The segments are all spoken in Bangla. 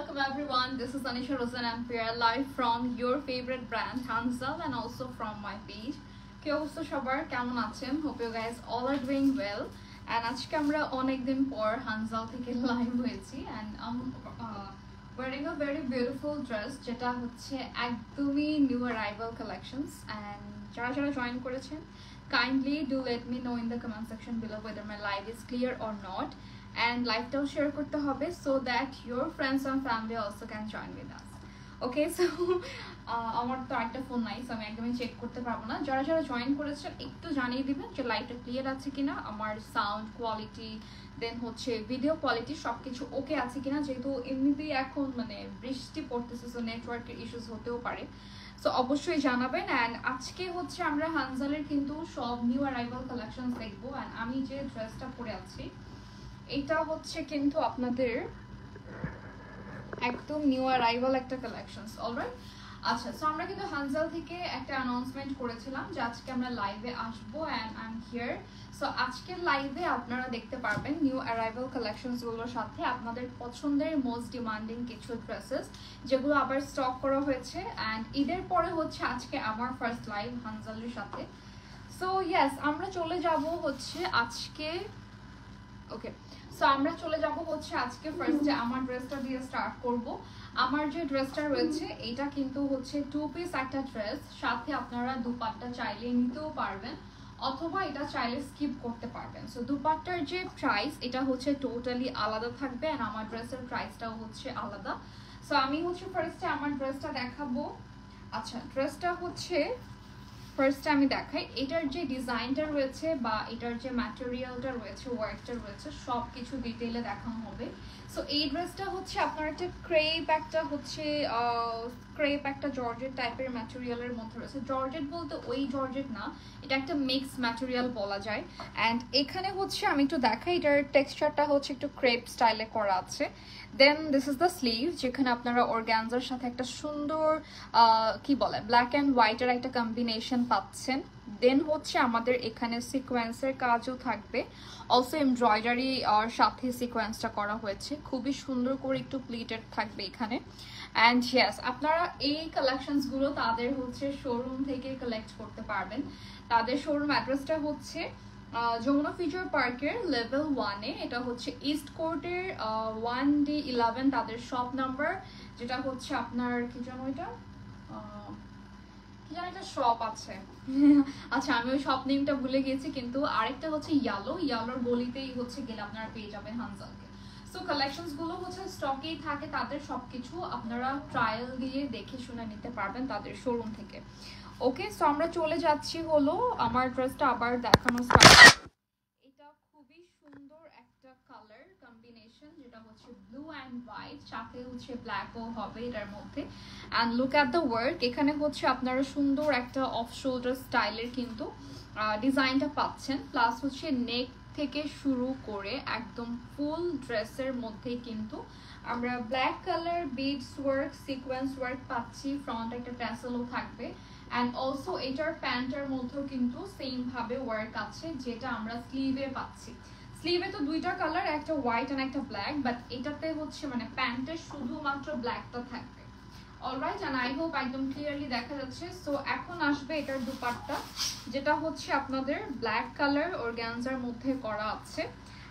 welcome everyone. This is Anisha Rosen Ampere live from your favorite brand Hansal and also from my page. কি অবস্থা সবার কেমন আছেন? Hope you guys all are doing well. And আজকে আমরা অনেক দিন পর হানজাল থেকে লাইভ হয়েছি and I'm wearing a very beautiful dress যেটা হচ্ছে একদমই new arrival collections and যারা যারা জয়েন করেছেন kindly do let me know in the comment section below whether my live is clear or not. And live-টাও share করতে হবে so that your friends and family also can join with us. Okay, so আমার তো একটা ফোন নাই সো আমি একদমই চেক করতে পারবো না। যারা যারা জয়েন করেছেন একটু জানিয়ে দিবেন যে লাইভটা ক্লিয়ার আছে কিনা, আমার সাউন্ড কোয়ালিটি দেন হচ্ছে ভিডিও কোয়ালিটি সবকিছু ওকে আছে কিনা, যেহেতু এমনিতেই এখন মানে বৃষ্টি পড়তেছে সো নেটওয়ার্কের ইস্যুস হতেও পারে। সো অবশ্যই জানাবেন। অ্যান্ড আজকে হচ্ছে আমরা হানজালের কিন্তু সব নিউ অ্যারাইভাল কালেকশনস দেখবো। অ্যান্ড আমি যে ড্রেসটা পরে আছি এটা হচ্ছে কিন্তু আপনাদের একদম নিউ অ্যারাইভাল একটা কালেকশনস। অলরাইট, আচ্ছা, সো আমরা কিন্তু হানজাল থেকে একটা অ্যানাউন্সমেন্ট করেছিলাম যে আজকে আমরা লাইভে আসবো and I am here. So আজকের লাইভে আপনারা দেখতে পারবেন নিউ অ্যারাইভাল কালেকশনসগুলোর সাথে আপনাদের পছন্দের মোস্ট ডিমান্ডিং কিছু ড্রেসেস যেগুলো আবার স্টক করা হয়েছে। অ্যান্ড ঈদের পরে হচ্ছে আজকে আমার ফার্স্ট লাইভ হানজালের সাথে। সো ইয়েস, আমরা চলে যাব হচ্ছে আজকে। ওকে, সো আমরা চলে যাব হচ্ছে আজকে ফার্স্টে আমার ড্রেসটা দিয়ে স্টার্ট করব। আমার যে ড্রেসটা রয়েছে এটা কিন্তু হচ্ছে টু পিস একটা ড্রেস, সাথে আপনারা দুপাট্টা চাইলে নিতেও পারবেন অথবা এটা চাইলে স্কিপ করতে পারবেন। সো দুপাট্টার যে প্রাইস এটা হচ্ছে টোটালি আলাদা থাকবে আর আমার ড্রেসের প্রাইসটাও হচ্ছে আলাদা। সো আমি হচ্ছে ফার্স্টে আমার ড্রেসটা দেখাবো। আচ্ছা, ড্রেসটা হচ্ছে ফার্স্টে আমি দেখাই এটার যে ডিজাইনটা রয়েছে বা এটার যে ম্যাটেরিয়ালটা রয়েছে, ওয়ার্কটা রয়েছে, সব কিছু ডিটেইলে দেখানো হবে। সো এই ড্রেসটা হচ্ছে আপনার একটা ক্রেপ একটা জর্জেট টাইপের ম্যাটেরিয়ালের মধ্যে রয়েছে। জর্জেট বলতে ওই জর্জেট না, এটা একটা মিক্স ম্যাটেরিয়াল বলা যায়। অ্যান্ড এখানে হচ্ছে আমি একটু দেখাই এটার টেক্সচারটা হচ্ছে একটু ক্রেপ স্টাইলে করা আছে। দেন দিস ইজ দ্য স্লিভ, যেখানে আপনারা অর্গানজার সাথে একটা সুন্দর কি বলে ব্ল্যাক অ্যান্ড হোয়াইটের একটা কম্বিনেশন পাচ্ছেন। দেন হচ্ছে আমাদের এখানে সিকোয়েন্সের কাজও থাকবে, অলসো এমব্রয়ডারি আর সাথে সিকোয়েন্সটা করা হয়েছে, খুবই সুন্দর করে একটু প্লিটেড থাকবে এখানে। অ্যান্ড ইয়েস, আপনারা এই কালেকশনসগুলো তাদের হচ্ছে শোরুম থেকে কালেক্ট করতে পারবেন। তাদের শোরুম অ্যাড্রেসটা হচ্ছে যমুনা ফিউচার পার্কের লেভেল 1-এ, এটা হচ্ছে ইস্ট কোর্টের 1D11 তাদের শপ নাম্বার, যেটা হচ্ছে আপনার কি জানো এটা কি জানো একটা শপ আছে আচ্ছা আমি ওই শপ নেমটা ভুলে গেছি, কিন্তু আরেকটা হচ্ছে ইয়ালোর গলিতেই হচ্ছে গেলে আপনারা পেয়ে যাবেন হানজালকে। সো কালেকশনস গুলো হচ্ছে স্টকেই থাকে, তাদের সবকিছু আপনারা ট্রায়াল দিয়ে দেখে শুনে নিতে পারবেন তাদের শোরুম থেকে। ওকে, সো আমরা চলে যাচ্ছি হলো আমার ড্রেসটা আবার দেখানো স্টার্ট। এটা খুবই সুন্দর একটা কালার কম্বিনেশন, যেটা হচ্ছে ব্লু অ্যান্ড হোয়াইট, সাথে হচ্ছে ব্ল্যাকও হবে এটার মধ্যে। And look at the work, এখানে হচ্ছে আপনারা সুন্দর একটা অফ শোল্ডার স্টাইলের কিন্তু ডিজাইনটা পাচ্ছেন। প্লাস হচ্ছে নেক থেকে শুরু করে একদম ফুল ড্রেসের মধ্যে কিন্তু আমরা black colour beads work sequence work পাচ্ছি। ফ্রন্ট একটা ট্যাসেলও থাকবে অ্যান্ড অলসো এটার প্যান্টের মধ্যেও কিন্তু সেম ভাবে ওয়ার্ক আছে, যেটা আমরা স্লিভে পাচ্ছি। স্লিভে তো দুইটা কালার, একটা হোয়াইট অ্যান্ড একটা ব্ল্যাক, বাট এটাতে হচ্ছে মানে প্যান্টের শুধুমাত্র ব্ল্যাকটা থাকবে। অলরাইট, অ্যান্ড আই হোপ একদম ক্লিয়ারলি দেখা যাচ্ছে। সো এখন আসবে এটার দুপাট্টা, যেটা হচ্ছে আপনাদের ব্ল্যাক কালার অর্গানজার মধ্যে করা আছে।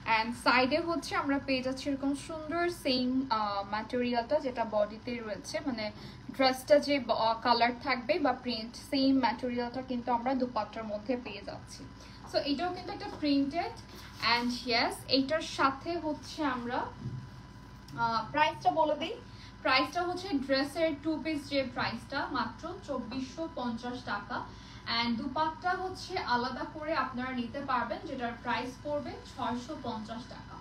অ্যান্ড সাইডে হচ্ছে আমরা পেয়ে যাচ্ছি এরকম সুন্দর সেম ম্যাটেরিয়ালটা যেটা বডিতে রয়েছে, মানে ড্রেসটা যে কালার থাকবে বা প্রিন্ট সেম ম্যাটেরিয়ালটা কিন্তু আমরা দুপাট্টার মধ্যে পেয়ে যাচ্ছি। সো এটাও কিন্তু একটা প্রিন্টেড। অ্যান্ড ইয়েস, এইটার সাথে হচ্ছে আমরা প্রাইসটা বলে দিই। প্রাইসটা হচ্ছে ড্রেসের টু পিস যে প্রাইসটা মাত্র 2450 টাকা। অ্যান্ড দুপাট্টা হচ্ছে আলাদা করে আপনারা নিতে পারবেন, যেটার প্রাইস পড়বে 650 টাকা।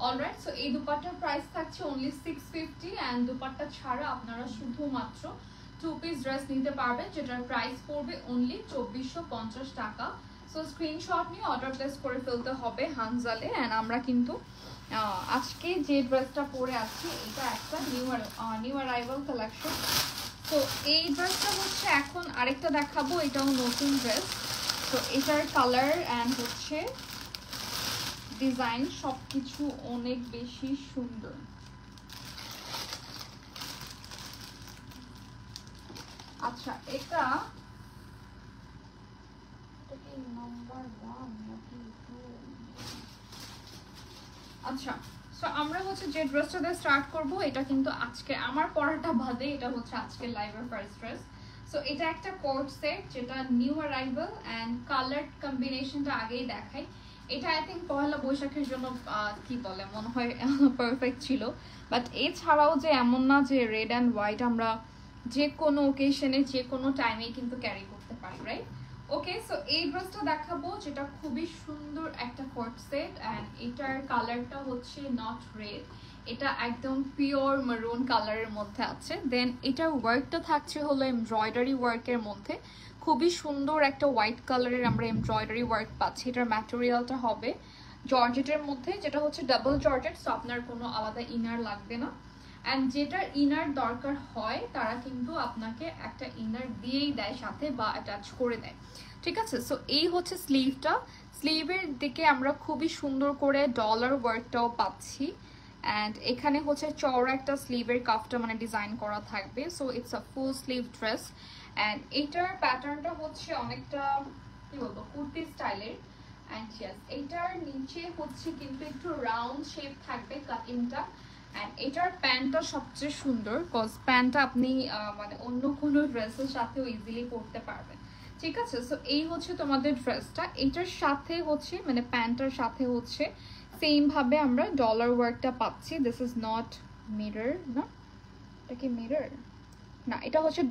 অলরাইট, সো এই দুপাট্টার প্রাইস থাকছে অনলি 650 অ্যান্ড দুপাট্টা ছাড়া আপনারা শুধুমাত্র টু পিস ড্রেস নিতে পারবেন, যেটার প্রাইস পড়বে অনলি 2450 টাকা। সো স্ক্রিনশট নিয়ে অর্ডার প্লেস করে ফেলতে হবে হানজালে। অ্যান্ড আমরা কিন্তু আজকে যে ড্রেসটা পরে আছি এটা একটা নিউ অ্যারাইভাল কালেকশন। তো এই ড্রেসটা হচ্ছে এখন আরেকটা দেখাবো, এটাও নতুন ড্রেস। তো এটার কালার অ্যান্ড হচ্ছে ডিজাইন সবকিছু অনেক বেশি সুন্দর। আচ্ছা এটা কি নাম্বার 1 নাকি 2? আচ্ছা সো আমরা হচ্ছে যে ড্রেসটা দিয়ে স্টার্ট করব, এটা কিন্তু আজকে আমার পরাটা বাদে এটা হচ্ছে আজকের লাইভের ফার্স্ট ড্রেস। সো এটা একটা কোট সেট যেটা নিউ অ্যারাইভাল অ্যান্ড কালার কম্বিনেশনটা আগেই দেখাই। এটা আই থিঙ্ক পহেলা বৈশাখের জন্য কি বলে মনে হয় পারফেক্ট ছিল, বাট এছাড়াও যে এমন না যে রেড অ্যান্ড হোয়াইট আমরা যে কোনো ওকেশনে যে কোনো টাইমে কিন্তু ক্যারি করতে পারি, রাইট? ওকে সো এই ড্রেসটা দেখাবো যেটা খুবই সুন্দর একটা কোট সেট অ্যান্ড এটার কালারটা হচ্ছে নট রেড, এটা একদম পিওর মেরুন কালারের মধ্যে আছে। দেন এটার ওয়ার্কটা থাকছে হলো এমব্রয়ডারি ওয়ার্কের মধ্যে, খুবই সুন্দর একটা হোয়াইট কালারের আমরা এমব্রয়ডারি ওয়ার্ক পাচ্ছি। এটার ম্যাটেরিয়ালটা হবে জর্জেটের মধ্যে, যেটা হচ্ছে ডাবল জর্জেট, সো আপনার কোনো আলাদা ইনার লাগবে না। অ্যান্ড যেটার ইনার দরকার হয় তারা কিন্তু আপনাকে একটা ইনার দিয়েই দেয় সাথে বা অ্যাটাচ করে দেয়, ঠিক আছে? সো এই হচ্ছে স্লিভটা, স্লিভের দিকে আমরা খুবই সুন্দর করে ডলার ওয়ার্কটাও পাচ্ছি অ্যান্ড এখানে হচ্ছে চওড়া একটা স্লিভের কাফটা মানে ডিজাইন করা থাকবে। So it's a full sleeve dress and এটার প্যাটার্নটা হচ্ছে অনেকটা কি বলবো কুর্তি স্টাইলের অ্যান্ড ইয়েস এইটার নিচে হচ্ছে কিন্তু একটু রাউন্ড শেপ থাকবে কাটিংটা অ্যান্ড এটার প্যান্টটা সবচেয়ে সুন্দর কজ প্যান্টটা আপনি মানে অন্য কোনো ড্রেসের সাথেও ইজিলি পরতে পারবেন, ঠিক আছে? সো এই হচ্ছে তোমাদের ড্রেসটা, এটার সাথে হচ্ছে মানে প্যান্টটার সাথে হচ্ছে সেম ভাবে আমরা ডলার ওয়ার্কটা পাচ্ছি। দিস ইজ নট মিরর, না এটা কি মিরর না, এটা হচ্ছে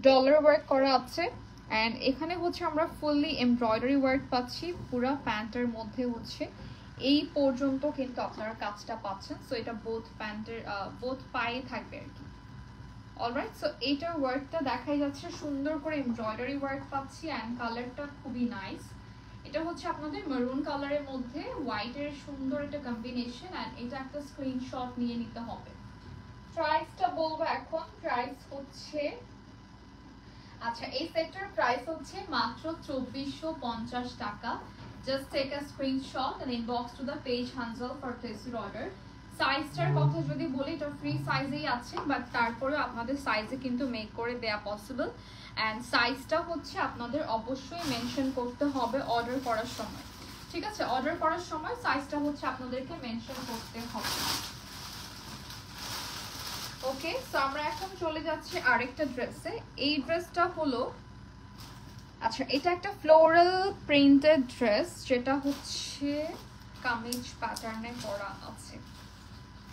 ডলার ওয়ার্ক করা আছে অ্যান্ড এখানে হচ্ছে আমরা ফুললি এমব্রয়ডারি ওয়ার্ক পাচ্ছি পুরো প্যান্টের মধ্যে হচ্ছে এই পর্যন্ত কিন্তু আপনারা কাজটা পাচ্ছেন। সো এটা বোথ প্যান্টের বোথ পায়ে থাকবে আর কি। অলরাইট সো এইটার ওয়ার্কটা দেখাই যাচ্ছে সুন্দর করে এমব্রয়ডারি ওয়ার্ক পাচ্ছি অ্যান্ড কালারটা খুবই নাইস। এটা হচ্ছে আপনাদের মেরুন কালারের মধ্যে হোয়াইটের সুন্দর একটা কম্বিনেশন অ্যান্ড এটা একটা স্ক্রিনশট নিয়ে নিতে হবে। প্রাইসটা বলবো এখন, প্রাইস হচ্ছে আচ্ছা এই সেটটার প্রাইস হচ্ছে মাত্র 2450 টাকা। Just take a screenshot and inbox to the page Hanzal for place your order. সাইজটার কথা যদি বলি এটা ফ্রি সাইজেই আছে, বাট তারপরে আপনাদের সাইজে কিন্তু মেক করে দেয়া পসিবল অ্যান্ড সাইজটা হচ্ছে আপনাদের অবশ্যই মেনশন করতে হবে অর্ডার করার সময়, ঠিক আছে? অর্ডার করার সময় সাইজটা হচ্ছে আপনাদেরকে মেনশন করতে হবে। ওকে সো আমরা এখন চলে যাচ্ছি আরেকটা ড্রেসে। এই ড্রেসটা হলো আচ্ছা এটা একটা ফ্লোরাল প্রিন্টেড ড্রেস যেটা হচ্ছে কামিজ প্যাটার্নে করা আছে।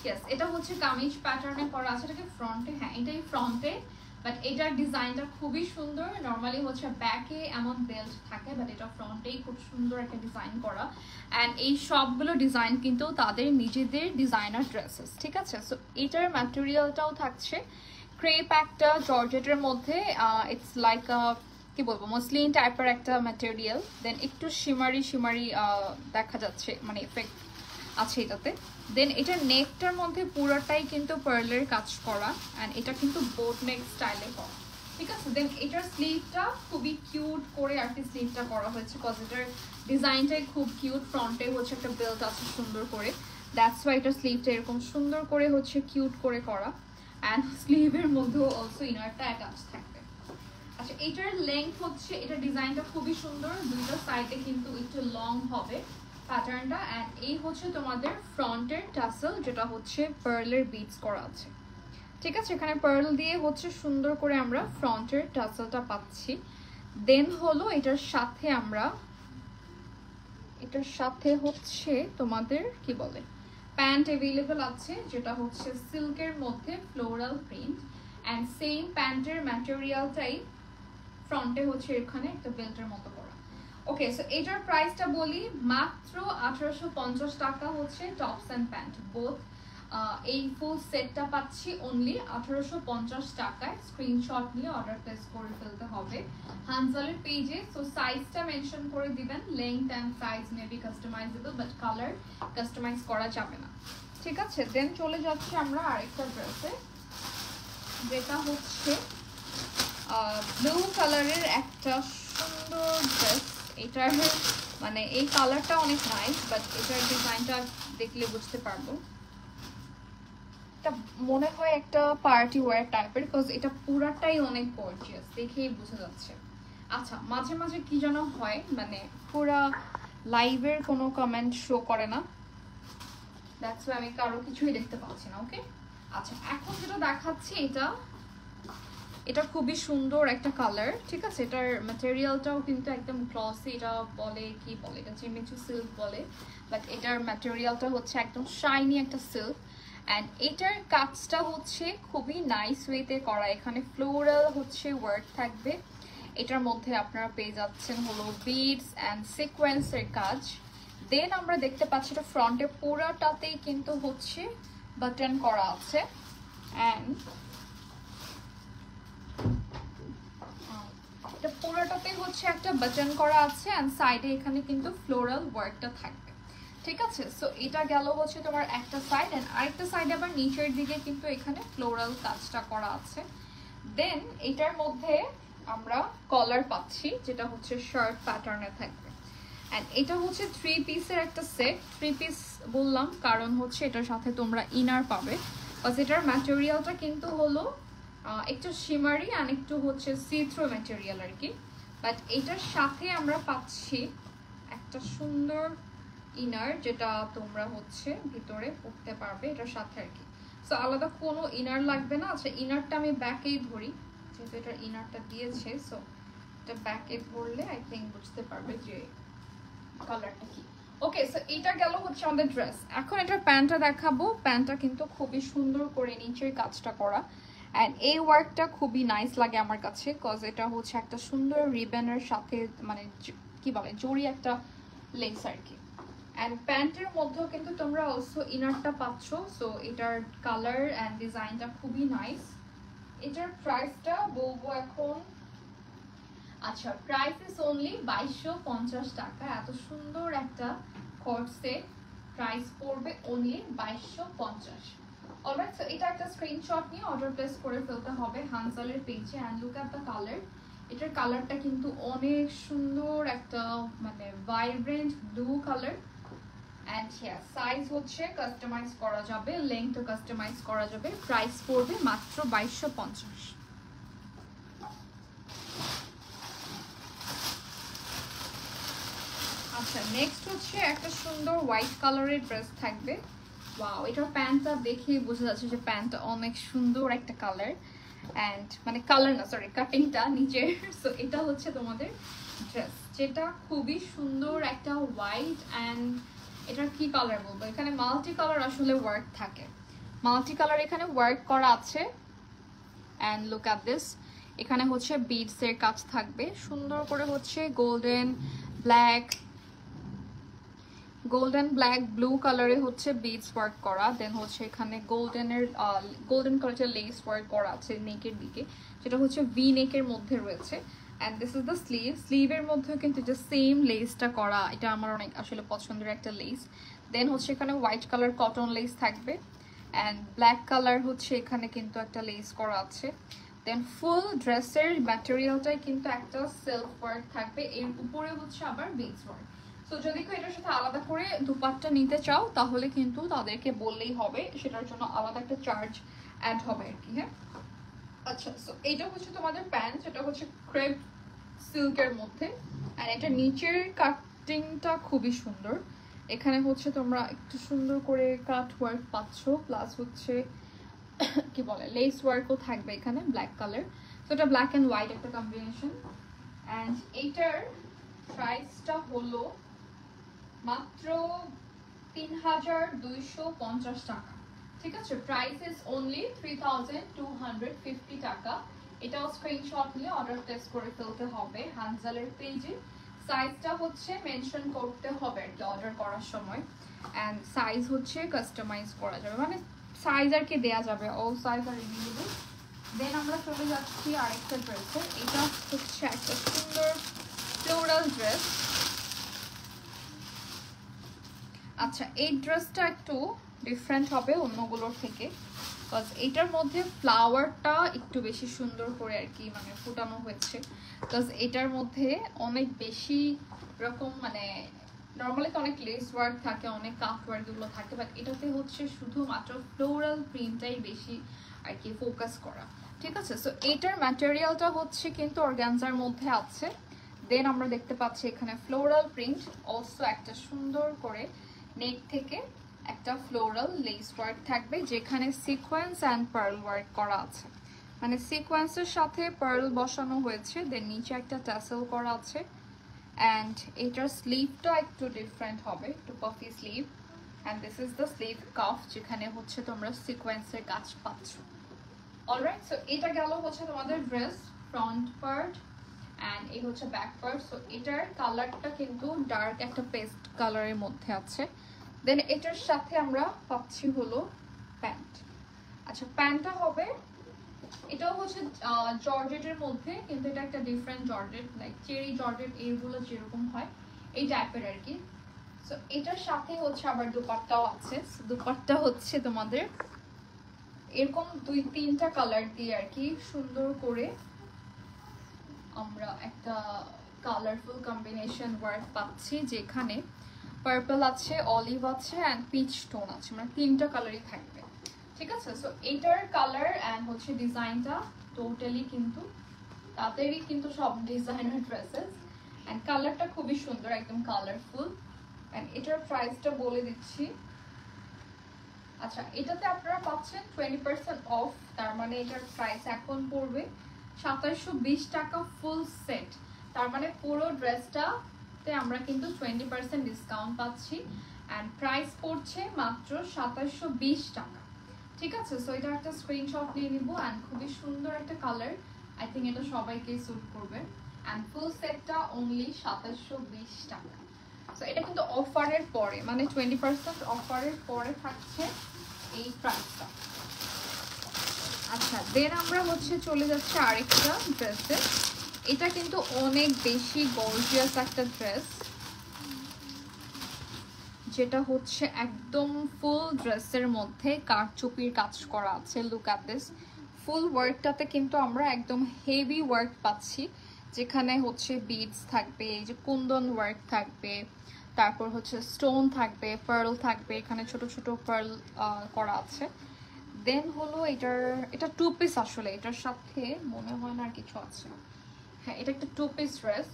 ইয়েস এটা হচ্ছে কামিজ প্যাটার্নে করা আছে, এটাকে ফ্রন্টে, হ্যাঁ এটাই ফ্রন্টে, বাট এটার ডিজাইনটা খুবই সুন্দর। নর্মালি হচ্ছে ব্যাকে এমন বেল্ট থাকে, বাট এটা ফ্রন্টেই খুব সুন্দর একটা ডিজাইন করা অ্যান্ড এই সবগুলো ডিজাইন কিন্তু তাদের নিজেদের ডিজাইনার ড্রেসেস, ঠিক আছে? সো এটার ম্যাটেরিয়ালটাও থাকছে ক্রেপ একটা জর্জেটের মধ্যে, ইটস লাইক আ কি বলবো মসলিন টাইপের একটা ম্যাটেরিয়াল, দেন একটু শিমারি দেখা যাচ্ছে মানে এফেক্ট আছে এটাতে। দেন এটার নেকটার মধ্যে পুরোটাই কিন্তু পার্লের কাজ করা অ্যান্ড এটা কিন্তু বোট নেক স্টাইলে করা, ঠিক আছে? দেন এটার স্লিভটা খুবই কিউট করে আর কি স্লিভটা করা হয়েছে কজ এটার ডিজাইনটাই খুব কিউট। ফ্রন্টে হচ্ছে একটা বেল্ট আছে সুন্দর করে, দ্যাটস ওয়াই এটার স্লিভটা এরকম সুন্দর করে হচ্ছে কিউট করে করা অ্যান্ড স্লিভের মধ্যেও অলসো ইনারটা অ্যাটাচ থাকবে। আচ্ছা এটার লেন্থ হচ্ছে এটা ডিজাইনটা খুবই সুন্দর, দুইটা সাইডে কিন্তু একটু লং হবে প্যাটার্নটা অ্যান্ড এই হচ্ছে তোমাদের ফ্রন্টের টাসেল যেটা হচ্ছে পার্লের বিটস করা আছে, ঠিক আছে? এখানে পার্ল দিয়ে হচ্ছে সুন্দর করে আমরা ফ্রন্টের টাসেলটা পাচ্ছি। দেন হলো এটার সাথে হচ্ছে তোমাদের কি বলে প্যান্ট অ্যাভেলেবল আছে যেটা হচ্ছে সিল্কের মধ্যে ফ্লোরাল প্রিন্ট অ্যান্ড সেম প্যান্টের ম্যাটেরিয়ালটাই ফ্রন্টে হচ্ছে এখানে একটা বেল্টের মতো করা। ওকে সো এটার প্রাইসটা বলি মাত্র 1850 টাকা হচ্ছে টপস অ্যান্ড প্যান্ট বোথ। এই ফুল সেটটা পাচ্ছি অনলি 1850 টাকায়। স্ক্রিনশট নিয়ে অর্ডার প্লেস করে ফেলতে হবে হানজালের পেজে। সো সাইজটা মেনশন করে দিবেন, length and size may be customisable but colour customise করা যাবে না, ঠিক আছে? দেন চলে যাচ্ছি আমরা আরেকটা ড্রেসে যেটা হচ্ছে ব্লু কালারের একটা সুন্দর ড্রেস। এটার মানে এই কালারটা অনেক নাইস বাট এটার ডিজাইনটা দেখলে বুঝতে পারবো। এটা মনে হয় একটা পার্টি ওয়্যার টাইপের, বিকজ এটা পুরাটাই অনেক গর্জিয়াস, দেখেই বোঝা যাচ্ছে। আচ্ছা, মাঝে মাঝে কি যেন হয়, মানে পুরা লাইভের কোনো কমেন্ট শো করে না, দ্যাটস ওয়াই আমি কারো কিছুই দেখতে পাচ্ছি না। ওকে, আচ্ছা এখন যেটা দেখাচ্ছি এটা খুবই সুন্দর একটা কালার, ঠিক আছে। এটার ম্যাটেরিয়ালটাও কিন্তু একদম গ্লসি, এটা বলে কি বলে, এটা জিমিচু সিল্ক বলে, বাট এটার ম্যাটেরিয়ালটা হচ্ছে একদম শাইনি একটা সিল্ক। অ্যান্ড এটার কাজটা হচ্ছে খুবই নাইস ওয়েতে করা, এখানে ফ্লোরাল হচ্ছে ওয়ার্ক থাকবে। এটার মধ্যে আপনারা পেয়ে যাচ্ছেন হলো বিডস অ্যান্ড সিকোয়েন্সের কাজ। দেন আমরা দেখতে পাচ্ছি এটা ফ্রন্টে পুরাটাতেই কিন্তু হচ্ছে বাটন করা আছে, অ্যান্ড এটা পুরোটাতে হচ্ছে একটা বাটন করা আছে, এন্ড সাইডে এখানে কিন্তু ফ্লোরাল ওয়ার্কটা থাকবে, ঠিক আছে। সো এটা গেল হচ্ছে তোমার একটা সাইড, এন্ড আরেকটা সাইডে আবার নিচের দিকে কিন্তু এখানে ফ্লোরাল কাজটা করা আছে। দেন এটার মধ্যে আমরা কলার পাচ্ছি, যেটা হচ্ছে শার্ট প্যাটার্নে থাকবে। এন্ড এটা হচ্ছে 3 পিসের একটা সেট। 3 পিস বললাম কারণ হচ্ছে এটার সাথে তোমরা ইনার পাবে, বাট এটার ম্যাটেরিয়ালটা কিন্তু হলো একটু শিমারি আর একটু হচ্ছে সি থ্রু ম্যাটেরিয়াল আর কি। বাট এটার সাথে আমরা পাচ্ছি একটা সুন্দর ইনার, যেটা তোমরা হচ্ছে ভিতরে পরতে পারবে এটার সাথে আর কি। সো আলাদা কোনো ইনার লাগবে না। আচ্ছা, ইনারটা আমি ব্যাকেই ধরি, যেহেতু এটার ইনারটা দিয়েছে। সো এটা ব্যাকে ধরলে আই থিঙ্ক বুঝতে পারবে যে কালারটা কি। ওকে, সো এটা গেল হচ্ছে আমাদের ড্রেস। এখন এটার প্যান্টটা দেখাবো। প্যান্টটা কিন্তু খুবই সুন্দর করে নিচের কাজটা করা, অ্যান্ড এই ওয়ার্কটা খুবই নাইস লাগে আমার কাছে, কজ এটা হচ্ছে একটা সুন্দর রিবনের সাথে মানে কি বলে জড়ি একটা লেস আর কি। অ্যান্ড প্যান্টের মধ্যেও কিন্তু তোমরা অলসো ইনারটা পাচ্ছ। সো এটার কালার অ্যান্ড ডিজাইনটা খুবই নাইস। এটার প্রাইসটা বলবো এখন, আচ্ছা প্রাইস ইজ অনলি 2250 টাকা। এত সুন্দর একটা কোর্সে প্রাইস পড়বে অনলি 2250। অলরাইট, সো এটা একটা স্ক্রিনশট নিয়ে অর্ডার প্লেস করে ফেলতে হবে হানজালের পেজে। And look at the colour. এটার কালারটা কিন্তু অনেক সুন্দর একটা মানে ভাইব্রেন্ট ব্লু কালার। অ্যান্ড হ্যাঁ, সাইজ হচ্ছে কাস্টমাইজ করা যাবে, লেন্থও কাস্টমাইজ করা যাবে। প্রাইস পড়বে মাত্র 2250। আচ্ছা, নেক্সট হচ্ছে একটা সুন্দর হোয়াইট কালারের ড্রেস থাকবে। ওয়াও, এটার প্যান্টটা দেখেই বোঝা যাচ্ছে যে প্যান্টটা অনেক সুন্দর একটা কালার, অ্যান্ড মানে কালার না সরি কাটিংটা নিচের। সো এটা হচ্ছে তোমাদের ড্রেস, যেটা খুবই সুন্দর একটা হোয়াইট। অ্যান্ড এটার কি কালার বলবো, এখানে মাল্টি কালার আসলে ওয়ার্ক থাকে, মাল্টি কালার এখানে ওয়ার্ক করা আছে। অ্যান্ড লুক অ্যাট দিস, এখানে হচ্ছে বিডসের কাজ থাকবে সুন্দর করে, হচ্ছে গোল্ডেন ব্ল্যাক ব্লু কালারে হচ্ছে বিডস ওয়ার্ক করা। দেন হচ্ছে এখানে গোল্ডেন কালারের লেস ওয়ার্ক করা আছে নেকের দিকে, যেটা হচ্ছে ভি নেকের মধ্যে রয়েছে। অ্যান্ড দিস ইজ দ্য স্লিভের মধ্যেও কিন্তু এটা সেম লেসটা করা, এটা আমার অনেক আসলে পছন্দের একটা লেস। দেন হচ্ছে এখানে হোয়াইট কালার কটন লেস থাকবে, অ্যান্ড ব্ল্যাক কালার হচ্ছে এখানে কিন্তু একটা লেস করা আছে। দেন ফুল ড্রেসের ম্যাটেরিয়ালটাই কিন্তু একটা সেলফ ওয়ার্ক থাকবে, এর উপরে হচ্ছে আবার বিডস ওয়ার্ক। সো যদি কেউ এটার সাথে আলাদা করে দুপাট্টা নিতে চাও তাহলে কিন্তু তাদেরকে বললেই হবে, সেটার জন্য আলাদা একটা চার্জ অ্যাড হবে আর কি। হ্যাঁ, আচ্ছা, সো এটা হচ্ছে তোমাদের প্যান্ট, যেটা হচ্ছে ক্রেপ সিল্কের মধ্যে। আর এটা নিচের কাটিংটা খুবই সুন্দর, এখানে হচ্ছে তোমরা একটু সুন্দর করে কাট ওয়ার্ক পাচ্ছ, প্লাস হচ্ছে কি বলে লেস ওয়ার্কও থাকবে এখানে ব্ল্যাক কালার। তো এটা ব্ল্যাক অ্যান্ড হোয়াইট একটা কম্বিনেশন। অ্যান্ড এইটার প্রাইসটা হলো মাত্র 3250 টাকা, ঠিক আছে। প্রাইস ইজ অনলি 3250 টাকা। এটাও স্ক্রিনশট নিয়ে অর্ডার প্লেস করে ফেলতে হবে হানজালের পেজে। সাইজটা হচ্ছে মেনশন করতে হবে আর কি অর্ডার করার সময়, অ্যান্ড সাইজ হচ্ছে কাস্টমাইজ করা যাবে, মানে সাইজ আর কি দেওয়া যাবে, অল সাইজ আর এভেলেবল। দেন আমরা চলে যাচ্ছি আরেকটা ড্রেসে। এটা হচ্ছে একটা সুন্দর ফ্লোরাল ড্রেস। আচ্ছা, এই ড্রেসটা একটু ডিফারেন্ট হবে অন্যগুলোর থেকে, বিকজ এটার মধ্যে ফ্লাওয়ারটা একটু বেশি সুন্দর করে আর কি মানে ফুটানো হয়েছে, বিকজ এটার মধ্যে অনেক বেশি রকম মানে নর্মালি তো অনেক লেস ওয়ার্ক থাকে, অনেক কাট ওয়ার্ক গুলো থাকে, বাট এটাতে হচ্ছে শুধুমাত্র ফ্লোরাল প্রিন্টটাই বেশি আর কি ফোকাস করা। ঠিক আছে, সো এটার ম্যাটেরিয়ালটা হচ্ছে কিন্তু অর্গানজার মধ্যে আছে। দেন আমরা দেখতে পাচ্ছি এখানে ফ্লোরাল প্রিন্ট, অলসো একটা সুন্দর করে নেক থেকে একটা ফ্লোরাল লেস ওয়ার্ক থাকবে, যেখানে সিকোয়েন্স অ্যান্ড পার্ল ওয়ার্ক করা আছে, মানে সিকোয়েন্সের সাথে পার্ল বসানো হয়েছে। দেন নিচে একটা ট্যাসেল করা আছে, অ্যান্ড এটার স্লিভটা একটু ডিফারেন্ট হবে, একটু puffy sleeve. And this is the sleeve calf, যেখানে হচ্ছে তোমরা সিকোয়েন্সের কাজ পাচ্ছ। অলরাইট, সো এটা গেল হচ্ছে তোমাদের ড্রেস ফ্রন্ট পার্ট, অ্যান্ড এই হচ্ছে ব্যাক পার্ট। সো এটার কালারটা কিন্তু ডার্ক একটা পেস্ট কালারের মধ্যে আছে। দেন এটার সাথে আমরা পাচ্ছি হলো প্যান্ট। আচ্ছা, প্যান্টটা হবে, এটাও হচ্ছে জর্জেটের মধ্যে, কিন্তু এটা একটা different georgette, like cherry georgette এগুলো যেরকম হয় এই টাইপের আর কি। সো এটার সাথে হচ্ছে আবার দুপাট্টাও আছে। দুপাট্টা হচ্ছে তোমাদের এরকম 2-3টা কালার দিয়ে আর কি সুন্দর করে আমরা একটা কালারফুল কম্বিনেশন ওয়ার্ক পাচ্ছি, যেখানে পার্পল আছে, অলিভ আছে অ্যান্ড পিচ টোন আছে, মানে 3টা কালারই থাকবে। ঠিক আছে, সো এইটার কালার অ্যান্ড হচ্ছে ডিজাইনটা টোটালি কিন্তু তাদেরই কিন্তু সব ডিজাইনার ড্রেসেস, অ্যান্ড কালারটা খুবই সুন্দর, একদম কালারফুল। অ্যান্ড এটার প্রাইসটা বলে দিচ্ছি। আচ্ছা, এটাতে আপনারা পাচ্ছেন 20% অফ, তার মানে এটার প্রাইস এখন পড়বে 2720 টাকা ফুল সেট। তার মানে পুরো ড্রেসটাতে আমরা কিন্তু 20% ডিসকাউন্ট পাচ্ছি, অ্যান্ড প্রাইস পড়ছে মাত্র 2720 টাকা। ঠিক আছে, সো এটা একটা স্ক্রিনশট নিয়ে নিব, অ্যান্ড খুবই সুন্দর একটা কালার, আই থিঙ্ক এটা সবাইকে স্যুট করবে। অ্যান্ড ফুল সেটটা অনলি 2720 টাকা। সো এটা কিন্তু অফারের পরে, মানে 20% অফারের পরে থাকছে এই প্রাইসটা। আচ্ছা, দেন আমরা হচ্ছে চলে যাচ্ছি আরেকটা ড্রেসে। এটা কিন্তু অনেক বেশি গর্জিয়াস একটা ড্রেস, যেটা হচ্ছে একদম ফুল ড্রেসের মধ্যে কারচুপির কাজ করা আছে। লুক অ্যাট দিস, ফুল ওয়ার্কটাতে কিন্তু আমরা একদম হেভি ওয়ার্ক পাচ্ছি, যেখানে হচ্ছে বিডস থাকবে, এই যে কুন্দন ওয়ার্ক থাকবে, তারপর হচ্ছে স্টোন থাকবে, পার্ল থাকবে, এখানে ছোট ছোট পার্ল করা আছে। দেন হলো এটা 2 পিস, আসলে এটার সাথে মনে হয় না আর কিছু আছে। হ্যাঁ, এটা একটা 2 পিস ড্রেস।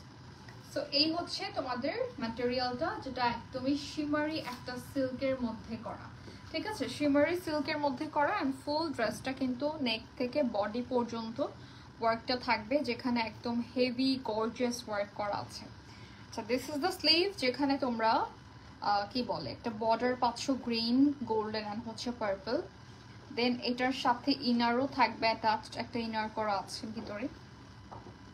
সো এই হচ্ছে তোমাদের ম্যাটেরিয়ালটা, যেটা একদমই শিমারি একটা সিল্কের মধ্যে করা। ঠিক আছে, শিমারি সিল্কের মধ্যে করা, অ্যান্ড ফুল ড্রেসটা কিন্তু নেক থেকে বডি পর্যন্ত ওয়ার্কটা থাকবে, যেখানে একদম হেভি গর্জিয়াস ওয়ার্ক করা আছে। আচ্ছা, দিস ইজ দ্য স্লিভ, যেখানে তোমরা কি বলে একটা বর্ডার পাচ্ছ গ্রিন, গোল্ডেন অ্যান্ড হচ্ছে পার্পল। দেন এটার সাথে ইনারও থাকবে, অ্যাটাচড একটা ইনার করা আছে ভিতরে।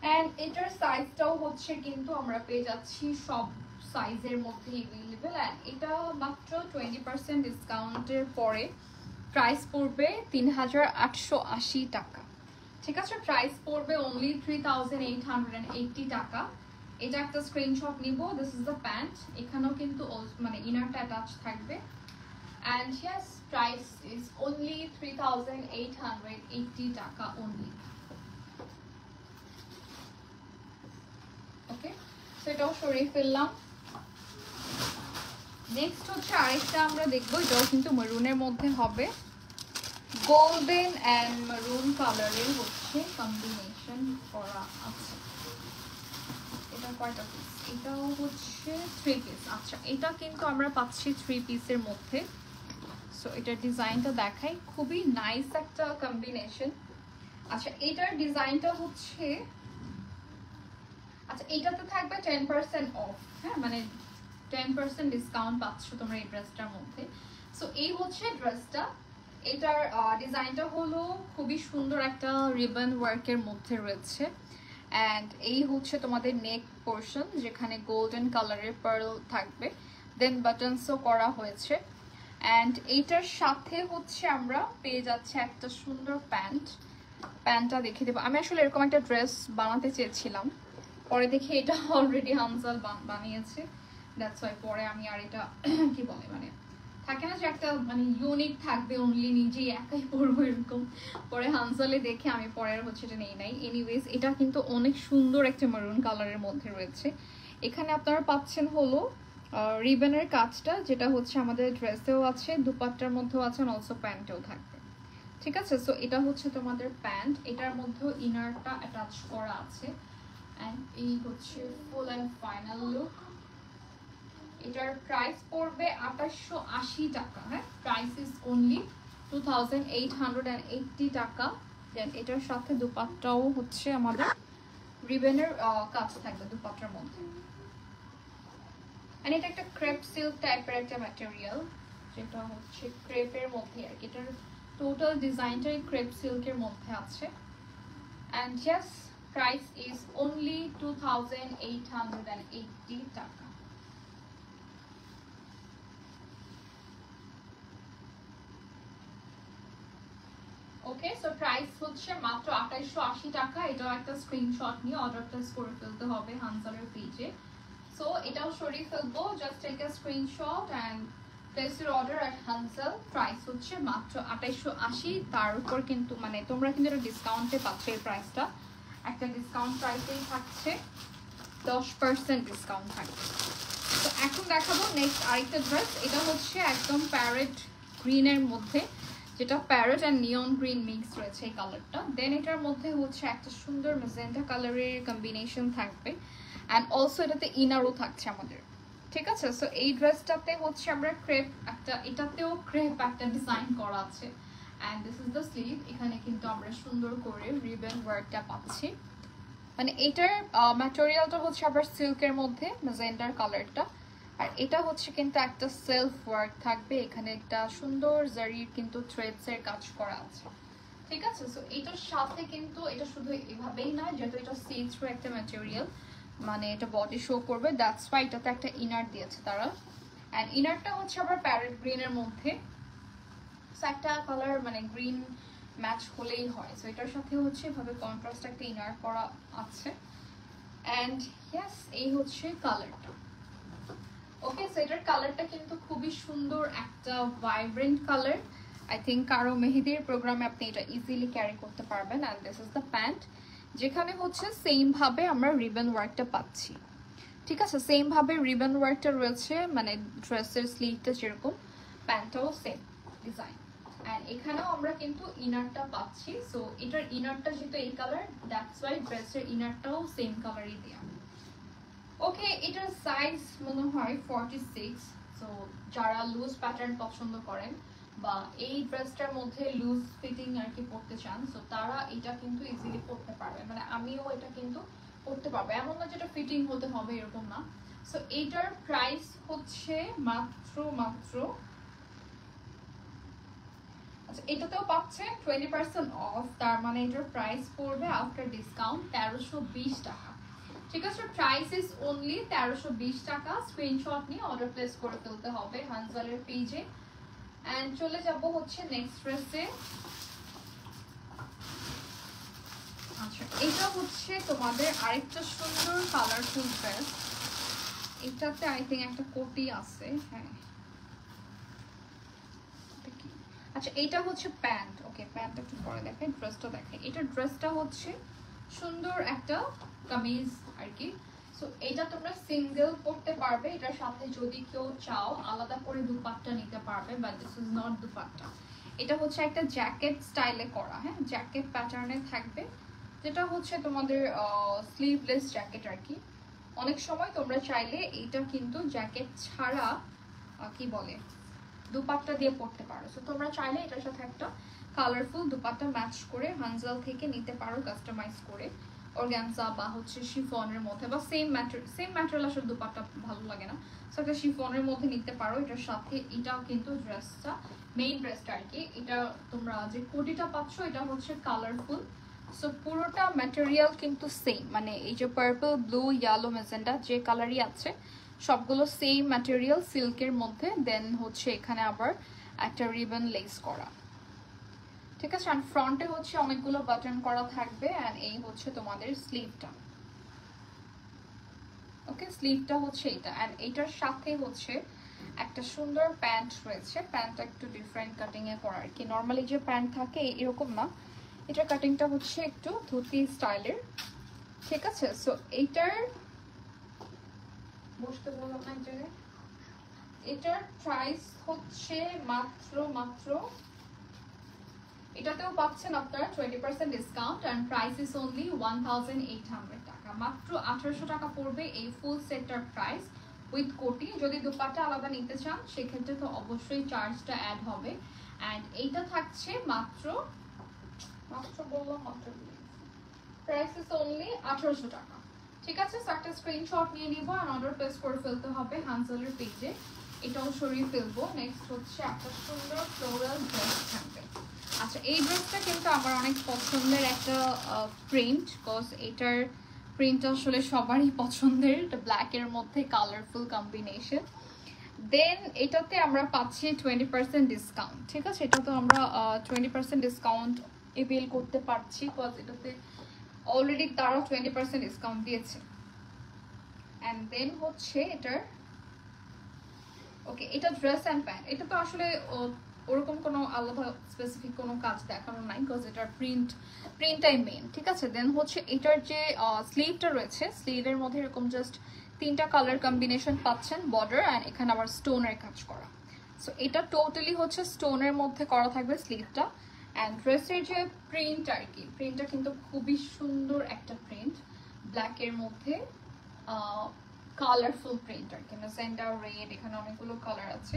অ্যান্ড এটার সাইজটাও হচ্ছে কিন্তু আমরা পেয়ে যাচ্ছি সব সাইজের মধ্যে অ্যাভেলেবেল, অ্যান্ড এটা মাত্র 20% ডিসকাউন্টের পরে প্রাইস পড়বে 3880 টাকা। ঠিক আছে, প্রাইস পড়বে অনলি 3880 টাকা। এটা একটা স্ক্রিনশট নিব। দিস ইজ দ্য প্যান্ট, এখানেও কিন্তু মানে ইনারটা অ্যাটাচ থাকবে। And yes, price is only 3880 টাকা only. Okay, so এটাও সরিয়ে ফেললাম। নেক্সট হচ্ছে আরেকটা আমরা দেখবো, এটাও কিন্তু মেরুনের মধ্যে হবে, গোল্ডেন অ্যান্ড মেরুন কালারের হচ্ছে কম্বিনেশন করা আছে। এটা কয়টা পিস? এটাও হচ্ছে 3 পিস। আচ্ছা, এটা কিন্তু আমরা পাচ্ছি 3 পিসের মধ্যে। সো এটার ডিজাইনটা দেখাই, খুবই নাইস একটা কম্বিনেশন। আচ্ছা, এটার ডিজাইনটা হচ্ছে, আচ্ছা এটাতে থাকবে 10% অফ, হ্যাঁ, মানে 10% ডিসকাউন্ট পাচ্ছ তোমরা এই ড্রেসটার মধ্যে। সো এই হচ্ছে ড্রেসটা। এটার ডিজাইনটা হলো খুবই সুন্দর একটা রিবন ওয়ার্কের মধ্যে রয়েছে, অ্যান্ড এই হচ্ছে তোমাদের নেক পোর্শন, যেখানে গোল্ডেন কালারের পার্ল থাকবে। দেন বাটনসও করা হয়েছে, অ্যান্ড এইটার সাথে হচ্ছে আমরা পেয়ে যাচ্ছি একটা সুন্দর প্যান্ট। প্যান্টটা দেখিয়ে দেবো। আমি আসলে এরকম একটা ড্রেস বানাতে চেয়েছিলাম, পরে দেখি এটা অলরেডি হানজাল বানিয়েছে, দ্যাটস ওয়াই পরে আমি আর এটা কি বলে মানে থাকে না যে একটা মানে ইউনিক থাকবে, অনলি নিজেই একাই পরবো এরকম, পরে হানজালে দেখে আমি পরে হচ্ছে এটা নেই নাই। এনিওয়েজ, এটা কিন্তু অনেক সুন্দর একটা মেরুন কালারের মধ্যে রয়েছে। এখানে আপনারা পাচ্ছেন হলো রিবনের কাজটা যেটা হচ্ছে আমাদের ড্রেসেও আছে, দুপাট্টার মধ্যেও আছে, অলসো প্যান্টেও থাকবে। ঠিক আছে, সো এটা হচ্ছে তোমাদের প্যান্ট, এটার মধ্যেও ইনারটা অ্যাটাচ করা আছে। অ্যান্ড এই হচ্ছে ফুল অ্যান্ড ফাইনাল লুক। এটার প্রাইস পড়বে 2880 টাকা। হ্যাঁ, প্রাইস ইজ অনলি 2880 টাকা। দেন এটার সাথে দুপাট্টাও হচ্ছে আমাদের রিবনের কাজ থাকবে দুপাট্টার মধ্যে। এন্ড এটা একটা ক্রেপ সিল্ক টাইপের একটা ম্যাটেরিয়াল, যেটা হচ্ছে ক্রেপের মধ্যে আর কি। এটার টোটাল ডিজাইনটাই ক্রেপ সিল্কের মধ্যে আছে। And yes, price is only 2880 টাকা। ওকে, সো প্রাইস হচ্ছে মাত্র 2880 টাকা। এটাও একটা স্ক্রিনশট নিয়ে অর্ডার প্লেস করে ফেলতে হবে হানজালের পেজে। সো এটাও সরিয়ে ফেলবো, just take a screenshot and place your order at Hanzal. Price হচ্ছে মাত্র 2880। তার উপর কিন্তু মানে তোমরা কিন্তু এটা ডিসকাউন্টে পাচ্ছ। এই প্রাইসটা একটা ডিসকাউন্ট প্রাইসেই থাকছে, 10% ডিসকাউন্ট থাকবে। তো এখন দেখাবো নেক্সট আরেকটা ড্রেস। এটা হচ্ছে একদম প্যারেট গ্রিনের মধ্যে, যেটা parrot and neon green mix রয়েছে এই কালারটা। দেন এটার মধ্যে হচ্ছে একটা সুন্দর ম্যাজেন্টা কালারের কম্বিনেশন থাকবে, অ্যান্ড অলসো এটাতে ইনারও থাকছে আমাদের। ঠিক আছে, সো এই ড্রেসটাতে হচ্ছে আমরা ক্রেপ একটা, এটাতেও ক্রেপ একটা ডিজাইন করা আছে। And this is the sleeve. এখানে কিন্তু আমরা সুন্দর করে রিবন ওয়ার্কটা পাচ্ছি। মানে এটার ম্যাটেরিয়ালটা হচ্ছে আবার সিল্কের মধ্যে ম্যাজেন্টার কালারটা, আর এটা হচ্ছে কিন্তু একটা সেলফ ওয়ার্ক থাকবে। এখানে একটা সুন্দর জারির কিন্তু থ্রেডস এর কাজ করা আছে। ঠিক আছে, সো এটার সাথে কিন্তু এটা শুধু এভাবেই নয়, যেহেতু এটা সি থ্রু একটা ম্যাটেরিয়াল, মানে এটা বডি শো করবে, দ্যাটস ওয়াই এটাতে একটা ইনার দিয়েছে তারা। অ্যান্ড ইনারটা হচ্ছে আবার প্যারেট গ্রিনের মধ্যে, সো একটা কালার মানে গ্রিন ম্যাচ হলেই হয়। সো এটার সাথে হচ্ছে এভাবে কন্ট্রাস্ট একটা ইনার করা আছে। অ্যান্ড ইয়েস, এই হচ্ছে কালারটা। ওকে, সো এটার কালারটা কিন্তু খুবই সুন্দর একটা ভাইব্রেন্ট কালার। আই থিঙ্ক কারো মেহেদির প্রোগ্রামে আপনি এটা ইজিলি ক্যারি করতে পারবেন। And this is the pant, যেখানে হচ্ছে সেম ভাবে আমরা রিবন ওয়ার্কটা পাচ্ছি। ঠিক আছে, সেম ভাবে রিবন ওয়ার্কটা রয়েছে, মানে ড্রেসের স্লিভটা যেরকম, প্যান্টটাও সেম ডিজাইন। অ্যান্ড এখানেও আমরা কিন্তু ইনারটা পাচ্ছি। সো এটার ইনারটা যেহেতু এই কালার, দ্যাটস ওয়াই ড্রেসের ইনারটাও সেম কালারই দেওয়া। ওকে, এটার সাইজ মনে হয় 46। সো যারা লুজ প্যাটার্ন পছন্দ করেন বা এই ড্রেসটার মধ্যে লুজ ফিটিং আর কি পরতে চান, সো তারা এটা কিন্তু ইজিলি পরতে পারবে। মানে আমিও এটা কিন্তু পরতে পারবো, এমন না যেটা ফিটিং হতে হবে এরকম না। সো এইটার প্রাইস হচ্ছে মাত্র আচ্ছা, এটাতেও পাচ্ছে 20% অফ, তার মানে এটার প্রাইস পড়বে আফটার ডিসকাউন্ট 1320 টাকা। ঠিক আছে, প্রাইস ইজ অনলি 1320 টাকা। স্ক্রিনশট নিয়ে অর্ডার প্লেস করে ফেলতে হবে হানজালের পেজে। এন্ড চলে যাব হচ্ছে নেক্সট ড্রেসে। আচ্ছা, এটা হচ্ছে তোমাদের আরেকটা সুন্দর কালারফুল ড্রেস। এটাতে আই থিঙ্ক একটা কোটি আছে। হ্যাঁ, আচ্ছা, এটা হচ্ছে প্যান্ট। ওকে, প্যান্টটা একটু পরে দেখাই, ড্রেসটা দেখাই। এটা ড্রেসটা হচ্ছে সুন্দর একটা কামিজ আর কি। সো এটা তোমরা সিঙ্গেল পরতে পারবে, এটার সাথে যদি কেউ চাও আলাদা করে দুপাট্টা নিতে পারবে, but this is not dupatta. এটা হচ্ছে একটা জ্যাকেট স্টাইলে করা, হ্যাঁ, জ্যাকেট প্যাটার্নে থাকবে, যেটা হচ্ছে তোমাদের স্লিভলেস জ্যাকেট আর কি। অনেক সময় তোমরা চাইলে এটা কিন্তু জ্যাকেট ছাড়া কি বলে দুপাট্টা দিয়ে পরতে পারো। সো তোমরা চাইলে এটার সাথে একটা কালারফুল দুপাট্টা ম্যাচ করে হানজাল থেকে নিতে পারো, কাস্টমাইজ করে অর্গানজা বা হচ্ছে শিফনের মধ্যে, বা সেম ম্যাটেরিয়াল আসলে দুপাট্টা ভালো লাগে না, সো একটা শিফনের মধ্যে নিতে পারো। এটার সাথে এটাও কিন্তু ড্রেসটা, মেইন ড্রেসটা আর কি, এটা তোমরা যে কোটিটা পাচ্ছ এটা হচ্ছে কালারফুল। সো পুরোটা ম্যাটেরিয়াল কিন্তু সেম, মানে এই যে পার্পল, ব্লু, ইয়েলো, ম্যাজেন্টা যে কালারই আছে সবগুলো সেম ম্যাটেরিয়াল সিল্কের মধ্যে। দেন হচ্ছে এখানে আবার একটা রিবন লেস করা। ঠিক আছে, অ্যান্ড ফ্রন্টে হচ্ছে অনেকগুলো বাটন করা থাকবে। অ্যান্ড এই হচ্ছে তোমাদের স্লিভটা। ওকে, স্লিভটা হচ্ছে এটা। অ্যান্ড এইটার সাথে হচ্ছে একটা সুন্দর প্যান্ট রয়েছে। প্যান্টটা একটু ডিফারেন্ট কাটিং এ করা আর কি, নর্মালি যে প্যান্ট থাকে এরকম না, এটার কাটিংটা হচ্ছে একটু ধুতি স্টাইলের। ঠিক আছে, সো এইটার বসতে বললাম না এক জায়গায়। এটার প্রাইস হচ্ছে মাত্র মাত্র, এটাতেও পাচ্ছেন আপনারা 20% discount and price is only 1800 টাকা। মাত্র 1800 টাকা পড়বে এই ফুল সেটটার প্রাইস উইথ কোটি। যদি দুপাট্টা আলাদা নিতে চান সেক্ষেত্রে তো অবশ্যই চার্জটা অ্যাড হবে। এন্ড এইটা থাকছে মাত্র মাত্র বললাম মাত্র প্রাইস ইজ অনলি 1800 টাকা। ঠিক আছে, একটা স্ক্রিনশট নিয়ে নিব আর অর্ডার প্লেস করে ফেলতে হবে হানজালের পেজে। এটাও সরিয়ে ফেলবো। নেক্সট হচ্ছে একটা সুন্দর ফ্লোরাল ড্রেস থাকবে। আচ্ছা, এই ড্রেসটা কিন্তু আমার অনেক পছন্দের একটা প্রিন্ট, কজ এটার প্রিন্ট আসলে সবারই পছন্দের। এটা ব্ল্যাকের মধ্যে কালারফুল কম্বিনেশন। দেন এটাতে আমরা পাচ্ছি 20% ডিসকাউন্ট। ঠিক আছে, এটা তো আমরা 20% ডিসকাউন্ট এভেল করতে পারছি, কজ এটাতে অলরেডি তারা 20% ডিসকাউন্ট দিয়েছে। অ্যান্ড দেন হচ্ছে এটার ওকে, এটা ড্রেস অ্যান্ড প্যান্ট। এটা তো আসলে ওরকম কোনো আলাদা স্পেসিফিক কোনো কাজ দেখানো নাই, বিকজ এটার প্রিন্টটাই মেন। ঠিক আছে, দেন হচ্ছে এটার যে স্লিভটা রয়েছে, স্লিভের মধ্যে এরকম জাস্ট 3টা কালার কম্বিনেশন পাচ্ছেন, বর্ডার অ্যান্ড এখানে আবার স্টোনের কাজ করা। সো এটা টোটালি হচ্ছে স্টোনের মধ্যে করা থাকবে স্লিভটা। অ্যান্ড ড্রেসের যে প্রিন্ট আর কি, প্রিন্টটা কিন্তু খুবই সুন্দর একটা প্রিন্ট, ব্ল্যাকের মধ্যে কালারফুল প্রিন্ট আর কি, সেন্টার রেড, এখানে অনেকগুলো কালার আছে।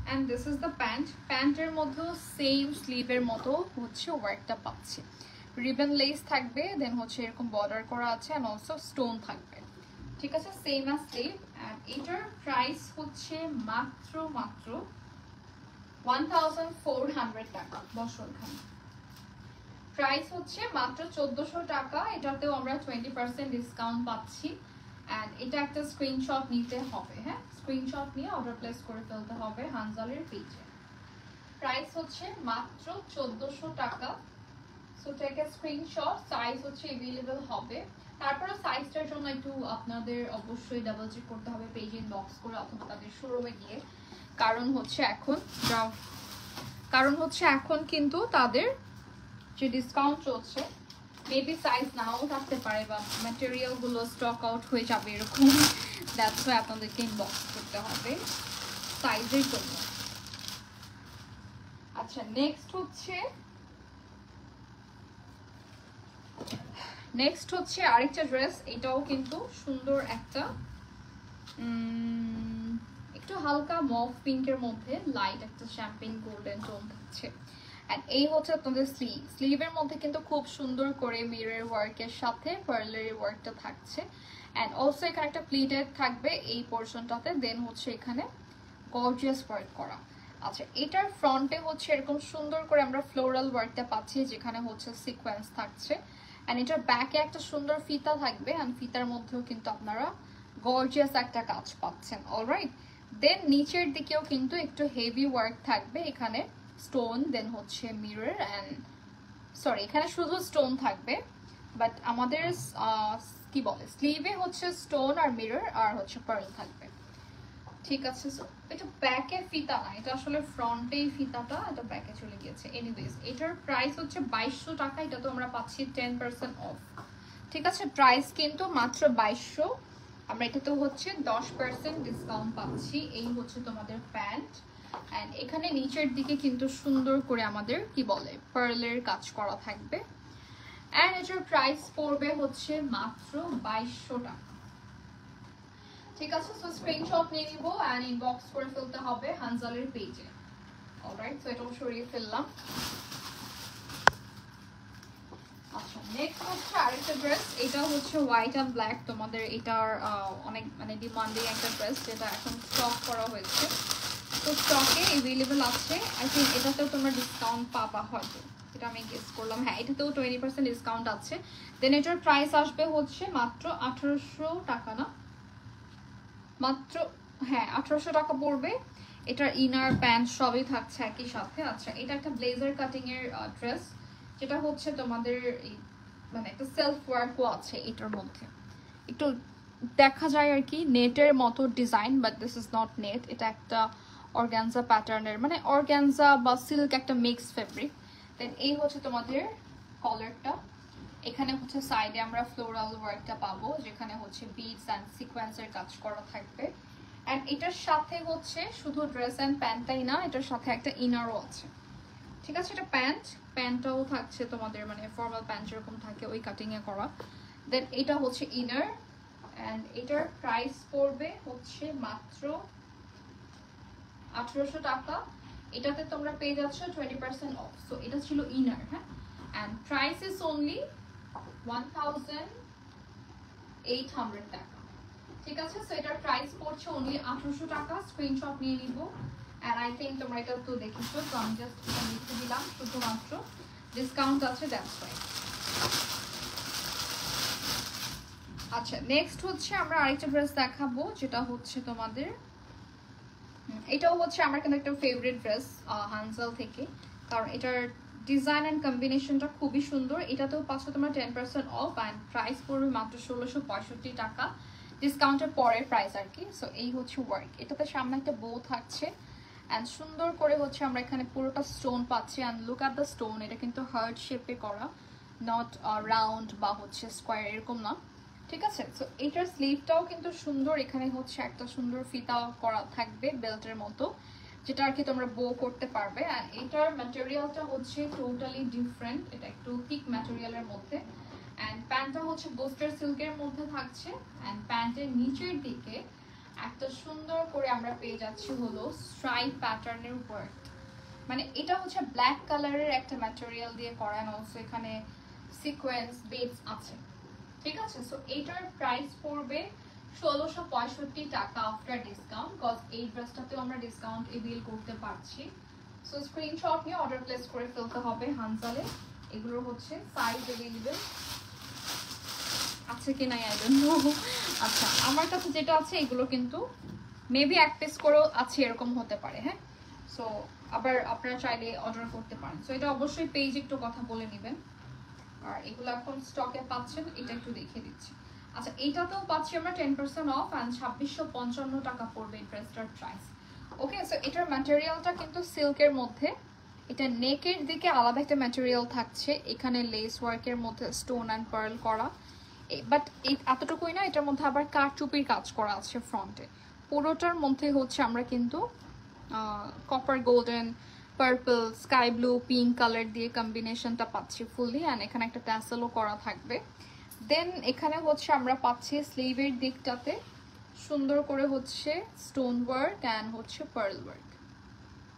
And this is the pant. প্যান্টের মধ্যেও সেম স্লিভের মতো হচ্ছে ওয়ার্কটা পাচ্ছি, রিবন লেস থাকবে, দেন হচ্ছে এরকম বর্ডার করা আছে অ্যান্ড অলসো স্টোন থাকবে। ঠিক আছে, সেম অ্যাজ স্লিভ। অ্যান্ড এটার প্রাইস হচ্ছে মাত্র মাত্র 1400 টাকা। বছর খান প্রাইস হচ্ছে মাত্র 1400 টাকা। এটাতেও আমরা 20% ডিসকাউন্ট পাচ্ছি। অ্যান্ড এটা একটা স্ক্রিনশট নিতে হবে। হ্যাঁ, স্ক্রিনশট নিয়ে অর্ডার প্লেস করে ফেলতে হবে হানজালের পেজে। প্রাইস হচ্ছে মাত্র 1400 টাকা। So take a screenshot. Size হচ্ছে अवेलेबल হবে। তারপরে সাইজটার জন্য একটু আপনাদের অবশ্যই ডাবল চেক করতে হবে পেজে ইনবক্স করে অথবা তাদের শোরুমে গিয়ে। কারণ হচ্ছে এখন কিন্তু তাদের যে ডিসকাউন্ট চলছে, মেবি সাইজ নাও থাকতে পারে বা ম্যাটেরিয়াল গুলো স্টক আউট হয়ে যাবে এরকম। দ্যাটস ওয়াই আপনাদেরকে ইনবক্স করতে হবে সাইজের জন্য। আচ্ছা, নেক্সট হচ্ছে আরেকটা ড্রেস। এটাও কিন্তু সুন্দর একটা একটু হালকা মভ পিঙ্কের মধ্যে লাইট একটা শ্যাম্পেন গোল্ডেন টোন থাকছে। এন্ড এই হচ্ছে আপনাদের স্লিভের মধ্যে কিন্তু খুব সুন্দর করে মিরর ওয়ার্কের সাথে পার্লারি ওয়ার্কটা থাকছে। এন্ড অলসো এখানে একটা প্লিটেড থাকবে এই পোর্শনটাতে, দেন হচ্ছে এখানে গর্জিয়াস ওয়ার্ক করা। আচ্ছা, এটার ফ্রন্টে হচ্ছে এরকম সুন্দর করে আমরা ফ্লোরাল ওয়ার্কটা পাচ্ছি, যেখানে হচ্ছে সিকোয়েন্স থাকছে। এন্ড এটার ব্যাকে একটা সুন্দর ফিতা থাকবে, এন্ড ফিতার মধ্যেও কিন্তু আপনারা গর্জিয়াস একটা কাজ পাচ্ছেন। অলরাইট, দেন নিচের দিকেও কিন্তু একটু হেভি ওয়ার্ক থাকবে, এখানে স্টোন, দেন হচ্ছে মিরর অ্যান্ড সরি এখানে শুধু স্টোন থাকবে, বাট আমাদের কি বলে স্লিভে হচ্ছে স্টোন আর মিরর আর হচ্ছে পার্ল থাকবে। ঠিক আছে, এটা ব্যাকে ফিতা না, এটা আসলে ফ্রন্টেই ফিতাটা, এটা ব্যাকে চলে গিয়েছে। এনিওয়েজ, এটার প্রাইস হচ্ছে 2200 টাকা। এটা তো আমরা পাচ্ছি 10% অফ। ঠিক আছে, প্রাইস কিন্তু মাত্র 2200। আমরা এটাতেও হচ্ছে 10% ডিসকাউন্ট পাচ্ছি। এই হচ্ছে তোমাদের প্যান্ট। অ্যান্ড এখানে নিচের দিকে কিন্তু সুন্দর করে আমাদের কি বলে পার্লের কাজ করা থাকবে। অ্যান্ড এটার প্রাইস পড়বে হচ্ছে মাত্র 2200 টাকা। ঠিক আছে, সো স্ক্রিনশট নিয়ে নিব অ্যান্ড ইনবক্স করে ফেলতে হবে হানজালের পেজে। অলরাইট, সো এটাও সরিয়ে ফেললাম। আচ্ছা, নেক্সট হচ্ছে আরেকটা ড্রেস। এটা হচ্ছে হোয়াইট অ্যান্ড ব্ল্যাক। তোমাদের এটার অনেক ডিমান্ডিং একটা ড্রেস, যেটা এখন স্টক করা হয়েছে। তো স্টকে अवेलेबल আছে। আই থিঙ্ক এটাতেও তোমরা ডিসকাউন্ট পাবা হয়তো, এটা আমি গেস করলাম। হ্যাঁ, এটাতেও 20% ডিসকাউন্ট আছে। দেন এটার প্রাইস আসবে হচ্ছে মাত্র 1800 টাকা। না, মাত্র হ্যাঁ 1800 টাকা পড়বে। এটার ইনার প্যান্ট সবই থাকছে একই সাথে। আচ্ছা, এটা একটা ব্লেজার কাটিং এর ড্রেস, যেটা হচ্ছে তোমাদের মানে একটা সেলফ ওয়ার্কও আছে এটার মধ্যে। একটু দেখা যায় আর কি নেটের মতো design, but this is not net. এটা একটা অর্গানজা প্যাটার্নের, মানে অর্গানজা বা সিল্ক একটা মিক্স ফেব্রিক। দেন এই হচ্ছে তোমাদের কলারটা। এখানে হচ্ছে সাইডে আমরা ফ্লোরাল ওয়ার্কটা পাবো, যেখানে হচ্ছে বিডস অ্যান্ড সিকোয়েন্সের কাজ করা থাকবে। এন্ড এটার সাথে হচ্ছে শুধু ড্রেস এন্ড প্যান্টটাই না, এটার সাথে একটা ইনারও আছে। ঠিক আছে, এটা প্যান্টটাও থাকছে তোমাদের মানে ফর্মাল প্যান্ট যেরকম থাকে ওই কাটিং এ করা। দেন এটা হচ্ছে ইনার এন্ড এটার প্রাইস পড়বে হচ্ছে মাত্র 1800 টাকা। এটাতে তোমরা পেয়ে যাচ্ছ 20% অফ। সো এটা ছিল ইনার, হ্যাঁ, এন্ড প্রাইস ইজ অনলি 1800 টাকা। ঠিক আছে, সো এটার প্রাইস পড়ছে অনলি 1800 টাকা। স্ক্রিনশট নিয়ে নিব এন্ড আই থিংক তোমরা এটা তো দেখেছো, তো আমি জাস্ট এটা লিখে দিলাম, শুধুমাত্র ডিসকাউন্ট আছে, দ্যাটস ওয়াই। আচ্ছা, নেক্সট হচ্ছে আমরা আরেকটা ড্রেস দেখাবো, যেটা হচ্ছে তোমাদের এটাও হচ্ছে আমার কিন্তু একটা ফেভারিট ড্রেস হানজাল থেকে, কারণ এটার ডিজাইন এন্ড কম্বিনেশনটা খুবই সুন্দর। এটাতেও পাচ্ছ তোমরা 10% অফ এন্ড প্রাইস পড়বে মাত্র 1665 টাকা, ডিসকাউন্টের পরের প্রাইস আর কি। সো এই হচ্ছে ওয়ার্ক, এটাতে সামনে একটা বো থাকছে এন্ড সুন্দর করে হচ্ছে আমরা এখানে পুরোটা স্টোন পাচ্ছি। And look at the stone, এটা কিন্তু হার্ট শেপে করা, নট রাউন্ড বা হচ্ছে স্কোয়ার এরকম না। ঠিক আছে, সো এটার স্লিভটাও কিন্তু সুন্দর, এখানে হচ্ছে একটা সুন্দর ফিতা করা থাকবে বেল্টের মতো, যেটা আর কি তোমরা বো করতে পারবে। আর এটার ম্যাটেরিয়ালটা হচ্ছে টোটালি ডিফারেন্ট, এটা একটু থিক ম্যাটেরিয়ালের মধ্যে। অ্যান্ড প্যান্টটা হচ্ছে বোস্টার সিল্কের মধ্যে থাকছে অ্যান্ড প্যান্টের নিচের দিকে একটা সুন্দর করে আমরা পেয়ে যাচ্ছি হলো স্ট্রাইপ প্যাটার্নের ওয়ার্ক। মানে এটা হচ্ছে ব্ল্যাক কালারের একটা ম্যাটেরিয়াল দিয়ে করা, এন্ড অলসো এখানে সিকোয়েন্স বিটস আছে। ঠিক আছে, সো এটার প্রাইস পড়বে 1665 টাকা আফটার ডিসকাউন্ট, কজ এই ড্রেসটাতেও আমরা ডিসকাউন্ট এভেল করতে পারছি। সো স্ক্রিনশট নিয়ে অর্ডার প্লেস করে ফেলতে হবে হানজালে। এগুলোর হচ্ছে সাইজ অ্যাভেলেবেল আছে কি নাই আই ডোন্ট নো। আচ্ছা, আমার কাছে যেটা আছে এগুলো কিন্তু মেবি এক পিস করেও আছে, এরকম হতে পারে, হ্যাঁ। সো আবার আপনারা চাইলে অর্ডার করতে পারেন। সো এটা অবশ্যই পেজ একটু কথা বলে নেবেন। আর এগুলো এখন স্টকে পাচ্ছেন, এটা একটু দেখিয়ে দিচ্ছি। আচ্ছা, এইটাতেও পাচ্ছি আমরা 10% অফ এন্ড 2655 টাকা পড়বে এই ড্রেসটার প্রাইস। ওকে, সো এটার ম্যাটেরিয়ালটা কিন্তু সিল্কের মধ্যে, এটা নেকের দিকে আলাদা একটা ম্যাটেরিয়াল থাকছে, এখানে লেস ওয়ার্কের মধ্যে স্টোন অ্যান্ড পার্ল করা, বাট এই এতটুকুই না, এটার মধ্যে আবার কারচুপির কাজ করা আছে ফ্রন্টে। পুরোটার মধ্যে হচ্ছে আমরা কিন্তু copper golden, purple, sky blue, pink colour দিয়ে কম্বিনেশনটা পাচ্ছি ফুললি, অ্যান্ড এখানে একটা ট্যাসেলও করা থাকবে। দেন এখানে হচ্ছে আমরা পাচ্ছি স্লিভের দিকটাতে সুন্দর করে হচ্ছে স্টোন ওয়ার্ক অ্যান্ড হচ্ছে পার্ল ওয়ার্ক।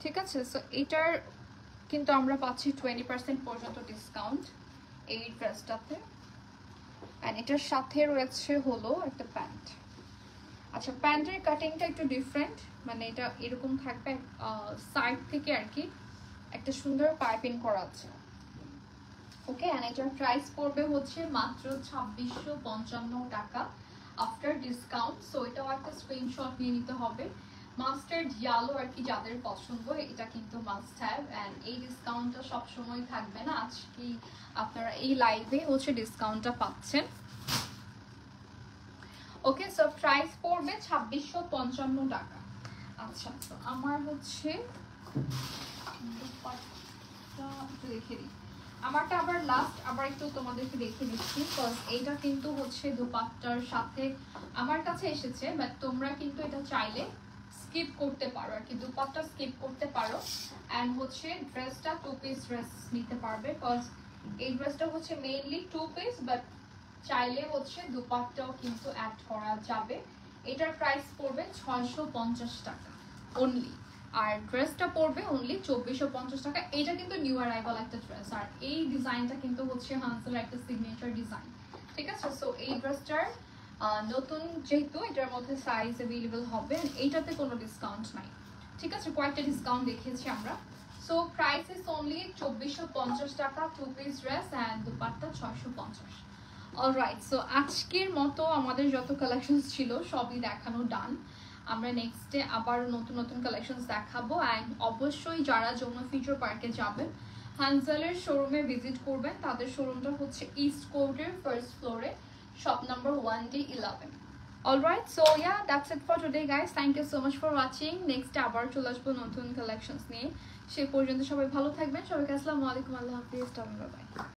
ঠিক আছে, সো এটার কিন্তু আমরা পাচ্ছি 20% পর্যন্ত ডিসকাউন্ট এই ড্রেসটাতে। অ্যান্ড এটার সাথে রয়েছে হলো একটা প্যান্ট। আচ্ছা, প্যান্টের কাটিংটা একটু ডিফারেন্ট, মানে এটা এরকম থাকবে, সাইড থেকে আর কি একটা সুন্দর পাইপিং করা আছে। ওকে, এন্ড এটার প্রাইস পড়বে হচ্ছে মাত্র 2655 টাকা আফটার ডিসকাউন্ট। সো এটাও একটা স্ক্রিনশট নিয়ে নিতে হবে। মাস্টার্ড ইয়েলো আর কি যাদের পছন্দ, এটা কিন্তু মাস্ট হ্যাভ। এন্ড এই ডিসকাউন্টটা সবসময় থাকবে না, আজকে আপনারা এই লাইভে হচ্ছে ডিসকাউন্টটা পাচ্ছেন। ওকে, সো প্রাইস পড়বে 2655 টাকা। আচ্ছা, তো আমার হচ্ছে দেখে দিই, আমারটা আবার লাস্ট আবার একটু তোমাদেরকে দেখে দিচ্ছি, বিকজ এইটা কিন্তু হচ্ছে দোপাট্টার সাথে আমার কাছে এসেছে, বাট তোমরা কিন্তু এটা চাইলে স্কিপ করতে পারো আর কি, দোপাট্টা স্কিপ করতে পারো। অ্যান্ড হচ্ছে ড্রেসটা 2 পিস ড্রেস নিতে পারবে, বিকজ এই ড্রেসটা হচ্ছে মেইনলি 2 পিস, বাট চাইলে হচ্ছে দোপাট্টাও কিন্তু অ্যাড করা যাবে। এটার প্রাইস পড়বে 650 টাকা অনলি, আর ড্রেসটা পড়বে অনলি 2450 টাকা। এটা কিন্তু নিউ অ্যারাইভাল একটা ড্রেস, আর এই ডিজাইনটা কিন্তু হচ্ছে হানসেলের একটা সিগনেচার ডিজাইন। ঠিক আছে, সো এই ড্রেসটার নতুন যেহেতু এটার মধ্যে সাইজ অ্যাভেলেবল হবে, এইটাতে কোনো ডিসকাউন্ট নাই। ঠিক আছে, কয়েকটা ডিসকাউন্ট দেখিয়েছি আমরা। সো প্রাইস ইজ অনলি 2450 টাকা, 2 piece dress and dupatta 650। Alright, so আজকের মতো আমাদের যত কালেকশনস ছিল সবই দেখানো ডান। আমরা নেক্সটে আবার নতুন নতুন কালেকশনস দেখাবো। অ্যান্ড অবশ্যই যারা যমুনা ফিউচার পার্কে যাবেন, হানজালের শোরুমে ভিজিট করবেন। তাদের শোরুমটা হচ্ছে ইস্ট কোর্টের first floor, shop number 1D11। Alright, so yeah that's it for today guys, thank you so much for watching. নেক্সটে আবার চলে আসবো নতুন কালেকশনস নিয়ে। সে পর্যন্ত সবাই ভালো থাকবেন। সবাইকে আসসালামু আলাইকুম, আল্লাহ হাফিজ, বাই বাই।